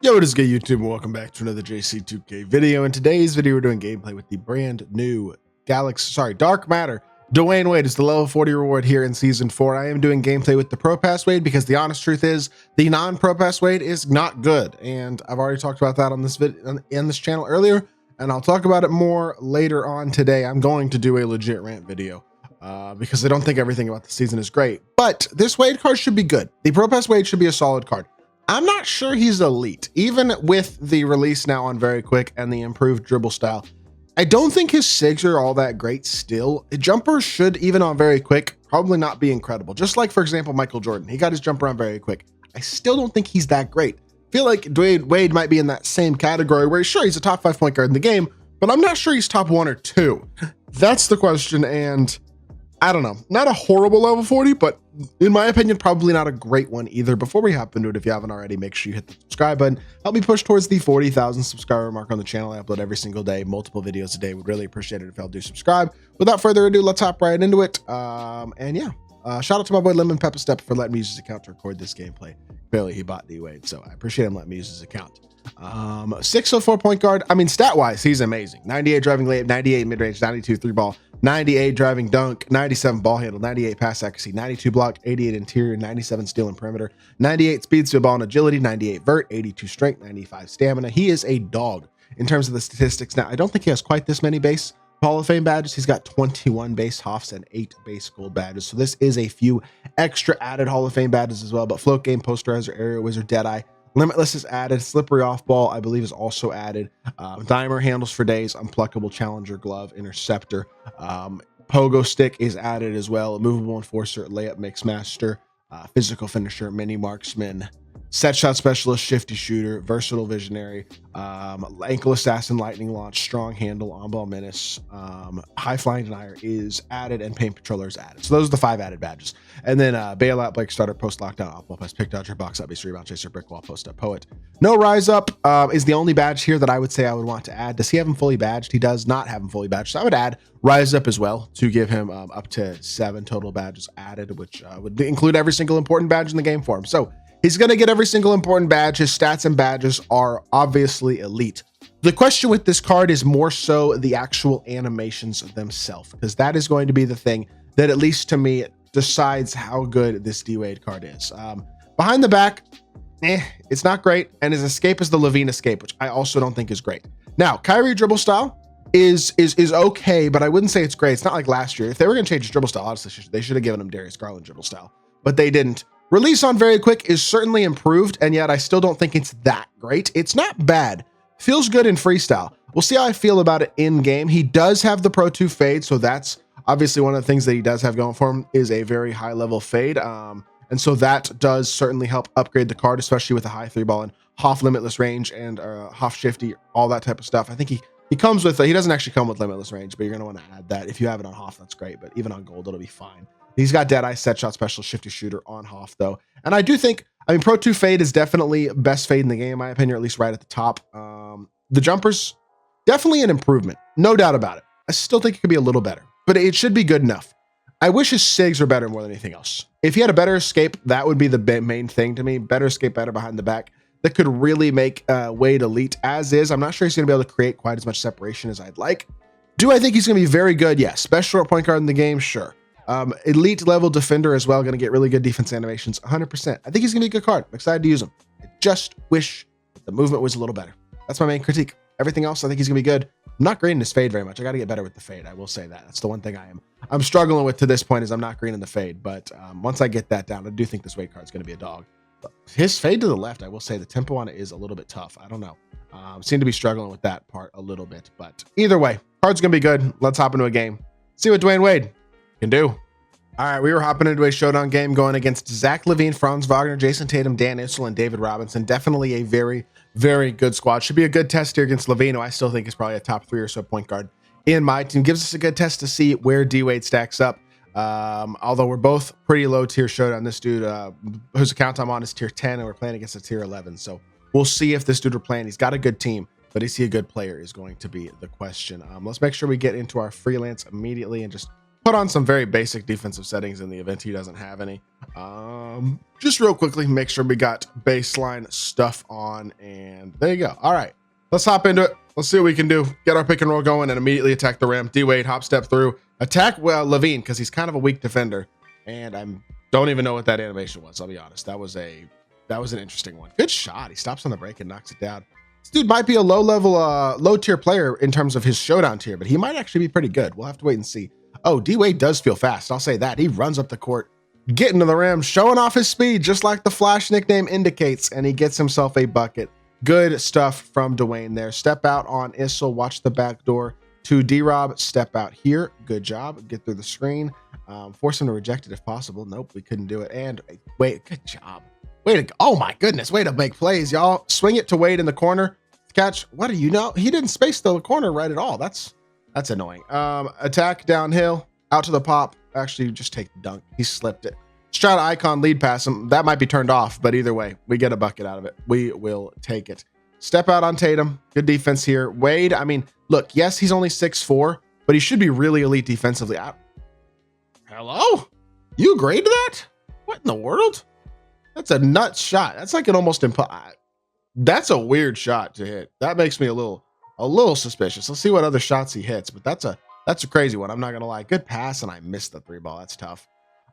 Yo, what is good, YouTube? And welcome back to another JC2K video. In today's video, we're doing gameplay with the brand new Dark Matter. Dwayne Wade is the level 40 reward here in Season 4. I am doing gameplay with the Pro Pass Wade because the honest truth is the non-Pro Pass Wade is not good. And I've already talked about that on this video, in this channel earlier, and I'll talk about it more later on today. I'm going to do a legit rant video because I don't think everything about the season is great. But this Wade card should be good. The Pro Pass Wade should be a solid card. I'm not sure he's elite, even with the release now on Very Quick and the improved dribble style. I don't think his SIGs are all that great still. The jumper should, even on Very Quick, probably not be incredible. Just like, for example, Michael Jordan. He got his jumper on Very Quick. I still don't think he's that great. I feel like Dwayne Wade might be in that same category where sure, he's a top 5 point guard in the game, but I'm not sure he's top 1 or 2. That's the question, and I don't know. Not a horrible level 40, but in my opinion, probably not a great one either. Before we hop into it, if you haven't already, make sure you hit the subscribe button. Help me push towards the 40,000 subscriber mark on the channel. I upload every single day, multiple videos a day. Would really appreciate it if y'all do subscribe. Without further ado, let's hop right into it. And yeah, shout out to my boy Lemon Pepper Step for letting me use his account to record this gameplay. Clearly, he bought D-Wade, so I appreciate him letting me use his account. 604 point guard. I mean, stat-wise, he's amazing. 98 driving layup, 98 mid-range, 92 3-ball, 98 driving dunk, 97 ball handle, 98 pass accuracy, 92 block, 88 interior, 97 steal and perimeter, 98 speed, speed ball and agility, 98 vert, 82 strength, 95 stamina. He is a dog in terms of the statistics. Now, I don't think he has quite this many base Hall of Fame badges. He's got 21 base Hoffs and 8 base gold badges. So this is a few extra added Hall of Fame badges as well. But float game, posterizer, area wizard, deadeye, limitless is added. Slippery off ball, I believe, is also added. Dimer handles for days. Unpluckable challenger glove, interceptor. Pogo stick is added as well. Movable enforcer, layup mix master, physical finisher, mini marksman, set shot specialist, shifty shooter, versatile visionary, ankle assassin, lightning launch, strong handle, on ball menace, high flying denier is added, and paint patroller is added. So those are the 5 added badges. And then bailout, Blake starter, post lockdown, off ball pass, pick dodger, box up, base rebound chaser, brick wall, post up, poet. No rise up is the only badge here that I would say I would want to add. Does he have him fully badged? He does not have him fully badged. So I would add rise up as well to give him up to 7 total badges added, which would include every single important badge in the game for him. So he's going to get every single important badge. His stats and badges are obviously elite. The question with this card is more so the actual animations themselves, because that is going to be the thing that, at least to me, decides how good this D-Wade card is. Behind the back, it's not great. And his escape is the Levine escape, which I also don't think is great. Now, Kyrie dribble style is okay, but I wouldn't say it's great. It's not like last year. If they were going to change his dribble style, honestly, they should have given him Darius Garland dribble style, but they didn't. Release on Very Quick is certainly improved, and yet I still don't think it's that great. It's not bad. Feels good in freestyle. We'll see how I feel about it in game. He does have the Pro 2 fade, so that's obviously one of the things that he does have going for him is a very high level fade. And so that does certainly help upgrade the card, especially with a high 3-ball and Hoff limitless range and Hoff shifty, all that type of stuff. I think he comes with, he doesn't actually come with limitless range, but you're going to want to add that. If you have it on Hoff, that's great, but even on gold, it'll be fine. He's got deadeye, set shot specialist, shifty shooter on Hoff though. And I do think, I mean, Pro 2 fade is definitely best fade in the game, in my opinion, or at least right at the top. The jumpers, definitely an improvement, no doubt about it. I still think it could be a little better, but it should be good enough. I wish his SIGs were better more than anything else. If he had a better escape, that would be the main thing to me. Better escape, better behind the back. That could really make Wade elite. As is, I'm not sure he's going to be able to create quite as much separation as I'd like. Do I think he's going to be very good? Yes. Best short point guard in the game? Sure. Elite level defender as well. Going to get really good defense animations. 100%. I think he's going to be a good card. I'm excited to use him. I just wish the movement was a little better. That's my main critique. Everything else, I think he's going to be good. I'm not greening his fade very much. I got to get better with the fade. I will say that. That's the one thing I'm struggling with to this point is I'm not greening the fade. But once I get that down, I do think this Wade card is going to be a dog. But his fade to the left, I will say the tempo on it is a little bit tough. I don't know. Seem to be struggling with that part a little bit. But either way, card's going to be good. Let's hop into a game. See what Dwayne Wade can do. All right, we were hopping into a showdown game going against Zach LaVine, Franz Wagner, Jason Tatum, Dan Issel, and David Robinson. Definitely a very, very good squad. Should be a good test here against LaVine, who I still think is probably a top 3 or so point guard in my team. Gives us a good test to see where D-Wade stacks up. Although we're both pretty low tier showdown. This dude, whose account I'm on, is tier 10, and we're playing against a tier 11. So we'll see if this dude we're playing, he's got a good team, but is he a good player is going to be the question. Let's make sure we get into our freelance immediately and just put on some very basic defensive settings in the event he doesn't have any. Just real quickly, make sure we got baseline stuff on, and there you go. All right, let's hop into it. Let's see what we can do. Get our pick and roll going and immediately attack the rim. D-Wade, hop step through. Attack, well, LaVine, because he's kind of a weak defender. And I don't even know what that animation was, I'll be honest. That was an interesting one. Good shot. He stops on the break and knocks it down. This dude might be a low tier player in terms of his showdown tier, but he might actually be pretty good. We'll have to wait and see. Oh, D-Wade does feel fast. I'll say that. He runs up the court, getting to the rim, showing off his speed, just like the Flash nickname indicates, and he gets himself a bucket. Good stuff from DWYANE there. Step out on Issel, watch the back door to D-Rob. Step out here. Good job. Get through the screen. Force him to reject it if possible. Nope, we couldn't do it. And wait, good job. Way to go. Oh my goodness, way to make plays, y'all. Swing it to Wade in the corner. Catch. What do you know? He didn't space the corner right at all. That's annoying. Attack downhill, out to the pop. Actually, just take the dunk. He slipped it. Let's try to icon lead pass him. That might be turned off, but either way, we get a bucket out of it. We will take it. Step out on Tatum. Good defense here. Wade, I mean, look, yes, he's only 6'4", but he should be really elite defensively. Hello? You agreed to that? What in the world? That's a nuts shot. That's like an almost that's a weird shot to hit. That makes me a little suspicious. Let's see what other shots he hits, but that's a crazy one. I'm not gonna lie. Good pass, and I missed the 3-ball. That's tough.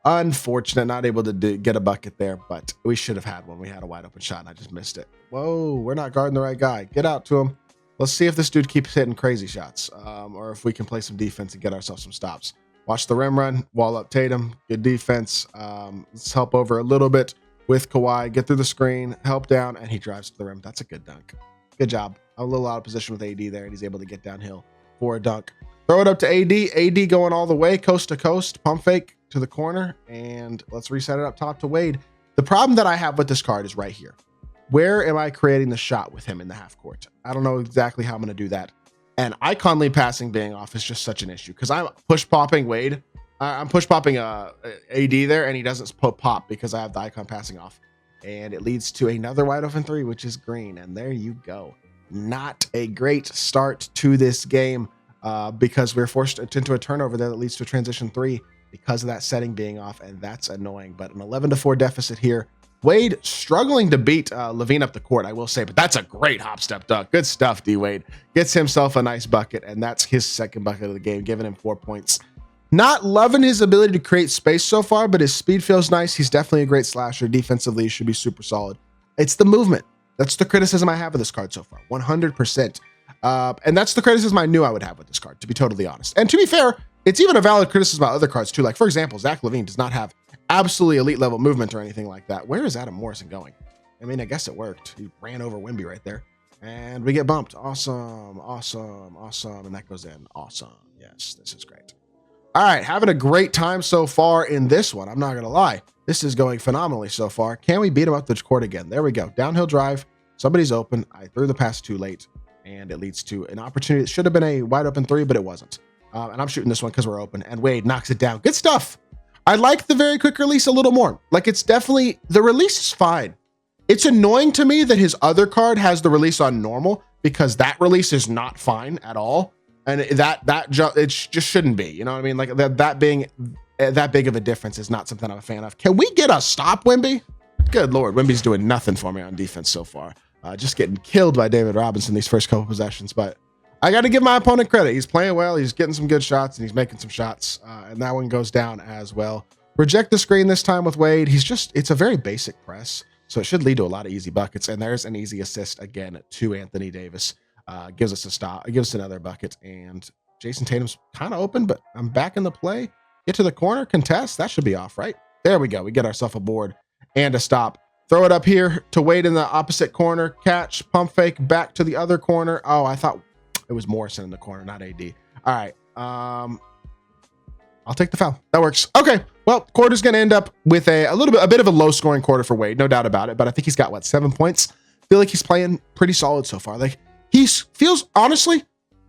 Unfortunate, not able to get a bucket there, but we should have had one. We had a wide open shot, and I just missed it. Whoa, we're not guarding the right guy. Get out to him. Let's see if this dude keeps hitting crazy shots, or if we can play some defense and get ourselves some stops. Watch the rim run, wall up Tatum. Good defense. Let's help over a little bit with Kawhi. Get through the screen, help down, and he drives to the rim. That's a good dunk. Good job. A little out of position with AD there, and he's able to get downhill for a dunk. Throw it up to AD. AD going all the way, coast to coast. Pump fake to the corner, and let's reset it up top to Wade. The problem that I have with this card is right here. Where am I creating the shot with him in the half court? I don't know exactly how I'm going to do that. And icon lead passing being off is just such an issue because I'm push popping Wade. I'm push popping AD there, and he doesn't pop because I have the icon passing off. And it leads to another wide open 3, which is green. And there you go. Not a great start to this game because we're forced into a turnover there that leads to a transition 3 because of that setting being off, and that's annoying. But an 11-4 deficit here. Wade struggling to beat LaVine up the court, I will say, but that's a great hop step dunk. Good stuff, D-Wade. Gets himself a nice bucket, and that's his second bucket of the game, giving him 4 points. Not loving his ability to create space so far, but his speed feels nice. He's definitely a great slasher. Defensively, he should be super solid. It's the movement. That's the criticism I have of this card so far, 100%. And that's the criticism I knew I would have with this card, to be totally honest. And to be fair, it's even a valid criticism about other cards too. Like, for example, Zach LaVine does not have absolutely elite level movement or anything like that. Where is Adam Morrison going? I mean, I guess it worked. He ran over Wemby right there. And we get bumped. Awesome, awesome, awesome. And that goes in. Awesome. Yes, this is great. All right, having a great time so far in this one. I'm not going to lie. This is going phenomenally so far. Can we beat him up the court again? There we go. Downhill drive. Somebody's open. I threw the pass too late, and it leads to an opportunity. It should have been a wide open 3, but it wasn't. And I'm shooting this one because we're open, and Wade knocks it down. Good stuff. I like the very quick release a little more. Like, it's definitely, the release is fine. It's annoying to me that his other card has the release on normal because that release is not fine at all. And it just shouldn't be, you know what I mean? Like that being that big of a difference is not something I'm a fan of. Can we get a stop, Wemby? Good Lord, Wemby's doing nothing for me on defense so far. Just getting killed by David Robinson these first couple possessions, but I got to give my opponent credit. He's playing well. He's getting some good shots, and he's making some shots. And that one goes down as well. Reject the screen this time with Wade. It's a very basic press, so it should lead to a lot of easy buckets. And there's an easy assist again to Anthony Davis. Gives us a stop. It gives us another bucket. And Jason Tatum's kind of open, but I'm back in the play. Get to the corner, contest. That should be off, right? There we go. We get ourselves a board and a stop. Throw it up here to Wade in the opposite corner. Catch, pump fake, back to the other corner. Oh, I thought it was Morrison in the corner, not AD. All right. I'll take the foul. That works. Okay. Well, quarter's going to end up with a bit of a low scoring quarter for Wade, no doubt about it. But I think he's got 7 points. Feel like he's playing pretty solid so far. Like honestly,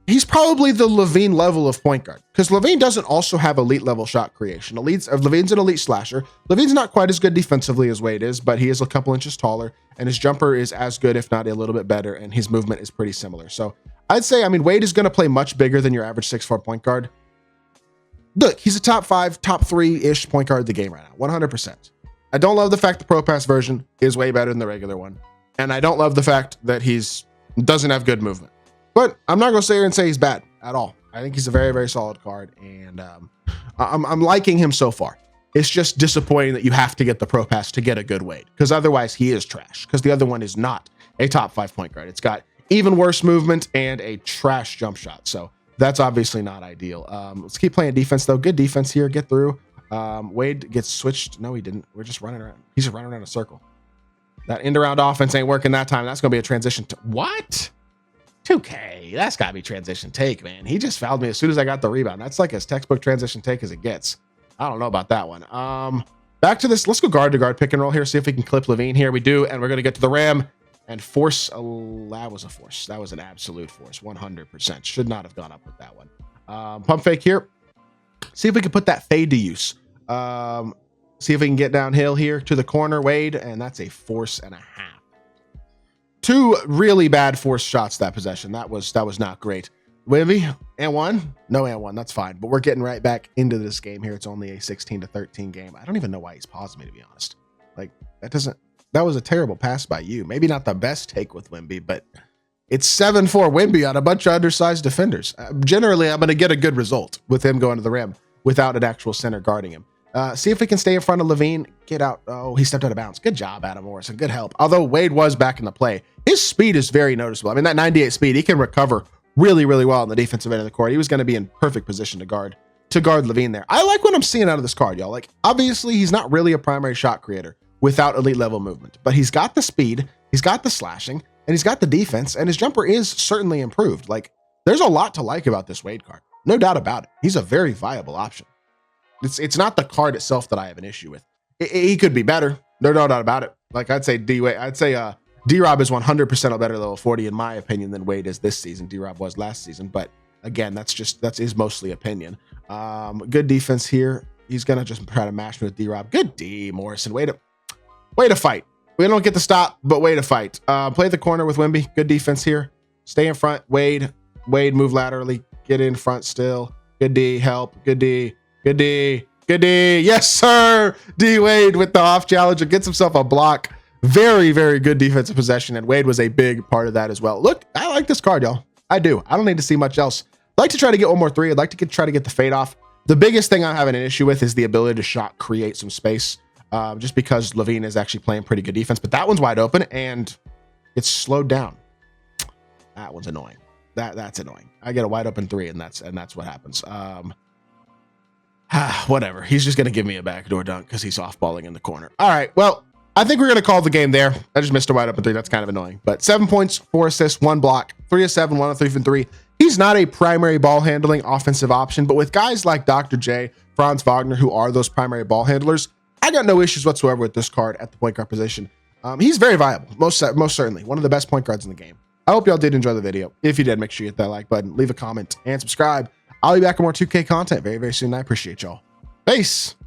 he's probably the LaVine level of point guard because LaVine doesn't also have elite level shot creation. LaVine's an elite slasher. LaVine's not quite as good defensively as Wade is, but he is a couple inches taller and his jumper is as good, if not a little bit better. And his movement is pretty similar. So I'd say, Wade is going to play much bigger than your average 6'4" point guard. look, he's a top 5, top 3-ish point guard of the game right now, 100%. I don't love the fact the Pro Pass version is way better than the regular one. And I don't love the fact that doesn't have good movement. But I'm not going to sit here and say he's bad at all. I think he's a very, very solid card. And I'm liking him so far. It's just disappointing that you have to get the Pro Pass to get a good weight. Because otherwise he is trash. Because the other one is not a top 5 point guard. It's got even worse movement and a trash jump shot. So that's obviously not ideal. Let's keep playing defense, though. Good defense here. Get through. Wade gets switched. No, he didn't. We're just running around. He's just running around a circle. That end-around offense ain't working that time. That's going to be a transition. What? 2K. That's got to be transition take, man. He just fouled me as soon as I got the rebound. That's like as textbook transition take as it gets. I don't know about that one. Back to this. Let's go guard to guard pick and roll here. See if we can clip Levine here. We do, and we're going to get to the rim and force. That was a force. That was an absolute force. 100%. Should not have gone up with that one. Pump fake here. See if we can put that fade to use. See if we can get downhill here to the corner, Wade, and that's a force and a half. 2 really bad force shots that possession. That was not great. Wimby, and 1? No and 1. That's fine. But we're getting right back into this game here. It's only a 16-13 game. I don't even know why he's paused me, to be honest. Like, that was a terrible pass by you. Maybe not the best take with Wimby, but it's 7-4 Wimby on a bunch of undersized defenders. Generally, I'm going to get a good result with him going to the rim without an actual center guarding him. See if we can stay in front of Levine. Get out. Oh, he stepped out of bounds. Good job, Adam Morrison. Good help. Although Wade was back in the play, his speed is very noticeable. I mean, that 98 speed, he can recover really, really well on the defensive end of the court. He was going to be in perfect position to guard Levine there. I like what I'm seeing out of this card, y'all. Like, obviously, he's not really a primary shot creator without elite level movement, but he's got the speed, he's got the slashing, and he's got the defense, and his jumper is certainly improved. Like, there's a lot to like about this Wade card. No doubt about it. He's a very viable option. It's not the card itself that I have an issue with. He could be better. No doubt about it. Like I'd say D-Rob is 100% a better level 40 in my opinion than Wade is this season. D-Rob was last season, but again, that is mostly opinion. Good defense here. He's gonna just try to mash me with D-Rob. Good D, Morrison. Way to fight. We don't get the stop, but way to fight. Play the corner with Wimby. Good defense here. Stay in front. Wade move laterally. Get in front still. Good D. Help. Good D. Good D. Good D. Yes, sir. D Wade with the off challenger gets himself a block. Very, very good defensive possession, and Wade was a big part of that as well. Look, I like this card, y'all. I do. I don't need to see much else. I'd like to try to get one more 3. I'd like to try to get the fade off. The biggest thing I'm having an issue with is the ability to create some space, just because Levine is actually playing pretty good defense. But that one's wide open, and it's slowed down. That one's annoying. That's annoying. I get a wide open 3, and that's what happens. Whatever. He's just going to give me a backdoor dunk because he's off-balling in the corner. All right. Well, I think we're going to call the game there. I just missed a wide open 3. That's kind of annoying. But 7 points, 4 assists, 1 block, 3 of 7, 1 of 3 from 3. He's not a primary ball handling offensive option, but with guys like Dr. J, Franz Wagner, who are those primary ball handlers, I got no issues whatsoever with this card at the point guard position. He's very viable, most certainly. One of the best point guards in the game. I hope y'all did enjoy the video. If you did, make sure you hit that like button, leave a comment, and subscribe. I'll be back with more 2K content very, very soon. I appreciate y'all. Peace.